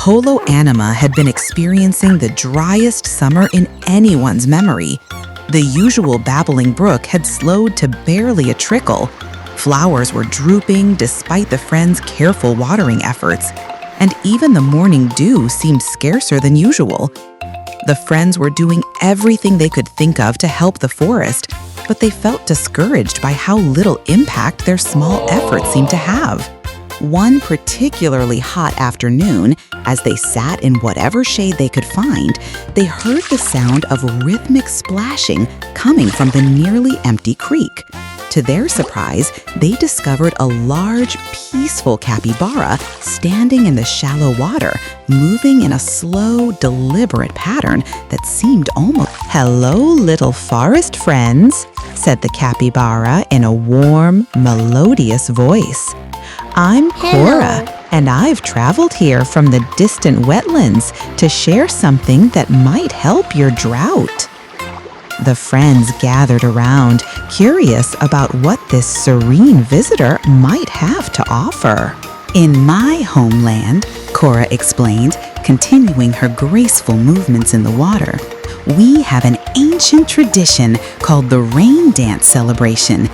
HoloAnima had been experiencing the driest summer in anyone's memory. The usual babbling brook had slowed to barely a trickle. Flowers were drooping despite the friends' careful watering efforts, and even the morning dew seemed scarcer than usual. The friends were doing everything they could think of to help the forest, but they felt discouraged by how little impact their small efforts seemed to have. One particularly hot afternoon, as they sat in whatever shade they could find, they heard the sound of rhythmic splashing coming from the nearly empty creek. To their surprise, they discovered a large, peaceful capybara standing in the shallow water, moving in a slow, deliberate pattern that seemed almost— "Hello, little forest friends," said the capybara in a warm, melodious voice. "I'm Cora, and I've traveled here from the distant wetlands to share something that might help your drought." The friends gathered around, curious about what this serene visitor might have to offer. "In my homeland," Cora explained, continuing her graceful movements in the water, "we have an ancient tradition called the rain dance celebration.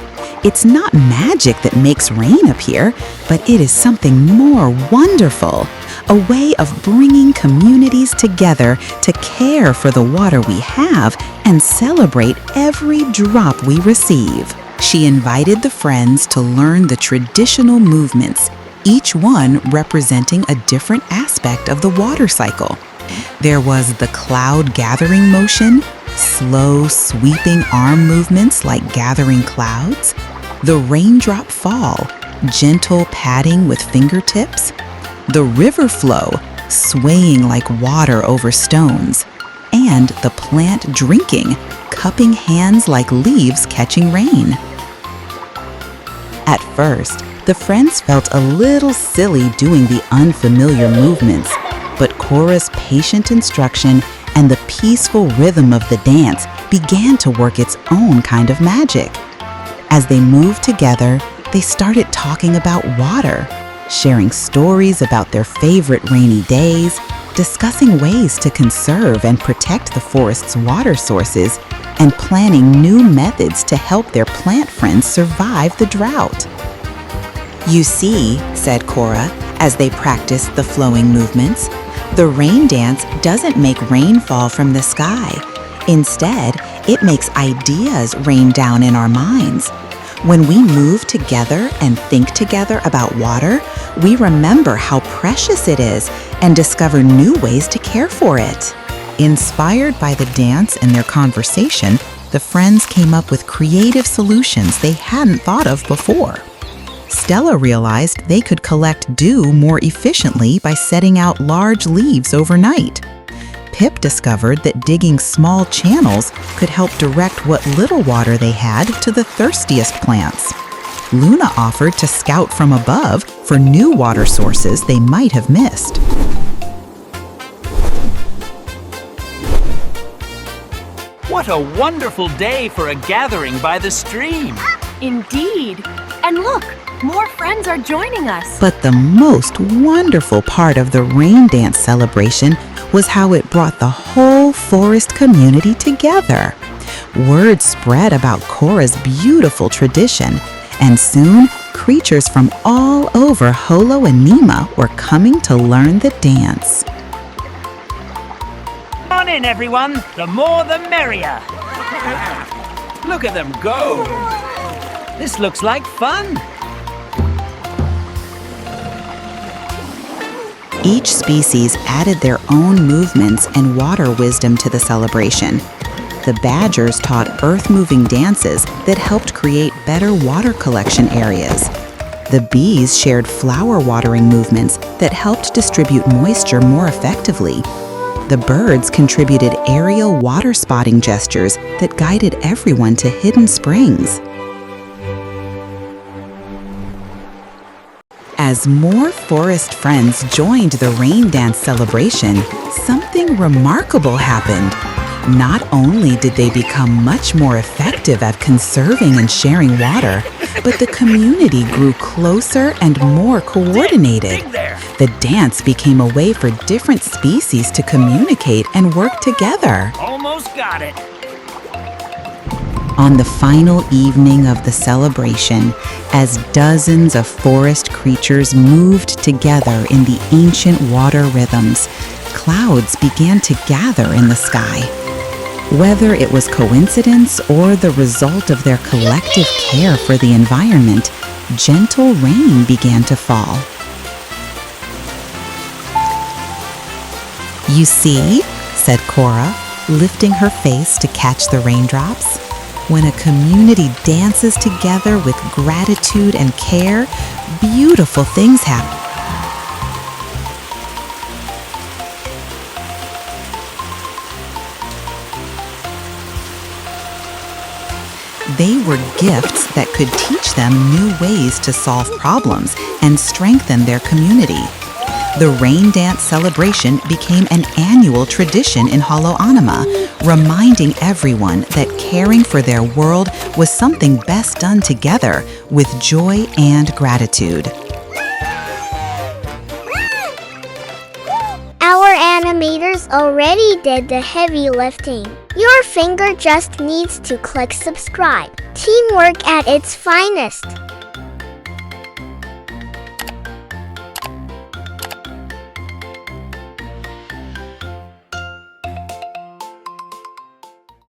It's not magic that makes rain appear, but it is something more wonderful, a way of bringing communities together to care for the water we have and celebrate every drop we receive." She invited the friends to learn the traditional movements, each one representing a different aspect of the water cycle. There was the cloud gathering motion, slow sweeping arm movements like gathering clouds, the raindrop fall, gentle patting with fingertips, the river flow, swaying like water over stones, and the plant drinking, cupping hands like leaves catching rain. At first, the friends felt a little silly doing the unfamiliar movements, but Cora's patient instruction and the peaceful rhythm of the dance began to work its own kind of magic. As they moved together, they started talking about water, sharing stories about their favorite rainy days, discussing ways to conserve and protect the forest's water sources, and planning new methods to help their plant friends survive the drought. "You see," said Cora, as they practiced the flowing movements, "the rain dance doesn't make rain fall from the sky. Instead, it makes ideas rain down in our minds. When we move together and think together about water, we remember how precious it is and discover new ways to care for it." Inspired by the dance and their conversation, the friends came up with creative solutions they hadn't thought of before. Stella realized they could collect dew more efficiently by setting out large leaves overnight. Pip discovered that digging small channels could help direct what little water they had to the thirstiest plants. Luna offered to scout from above for new water sources they might have missed. What a wonderful day for a gathering by the stream! Indeed! And look, more friends are joining us. But the most wonderful part of the rain dance celebration was how it brought the whole forest community together. Word spread about Cora's beautiful tradition, and soon creatures from all over HoloAnima were coming to learn the dance. Come on in, everyone. The more the merrier. Look at them go. This looks like fun. Each species added their own movements and water wisdom to the celebration. The badgers taught earth-moving dances that helped create better water collection areas. The bees shared flower-watering movements that helped distribute moisture more effectively. The birds contributed aerial water-spotting gestures that guided everyone to hidden springs. As more forest friends joined the rain dance celebration, something remarkable happened. Not only did they become much more effective at conserving and sharing water, but the community grew closer and more coordinated. The dance became a way for different species to communicate and work together. Almost got it. On the final evening of the celebration, as dozens of forest creatures moved together in the ancient water rhythms, clouds began to gather in the sky. Whether it was coincidence or the result of their collective care for the environment, gentle rain began to fall. "You see," said Cora, lifting her face to catch the raindrops. "When a community dances together with gratitude and care, beautiful things happen." They were gifts that could teach them new ways to solve problems and strengthen their community. The rain dance celebration became an annual tradition in HoloAnima, reminding everyone that caring for their world was something best done together with joy and gratitude. Our animators already did the heavy lifting. Your finger just needs to click subscribe. Teamwork at its finest.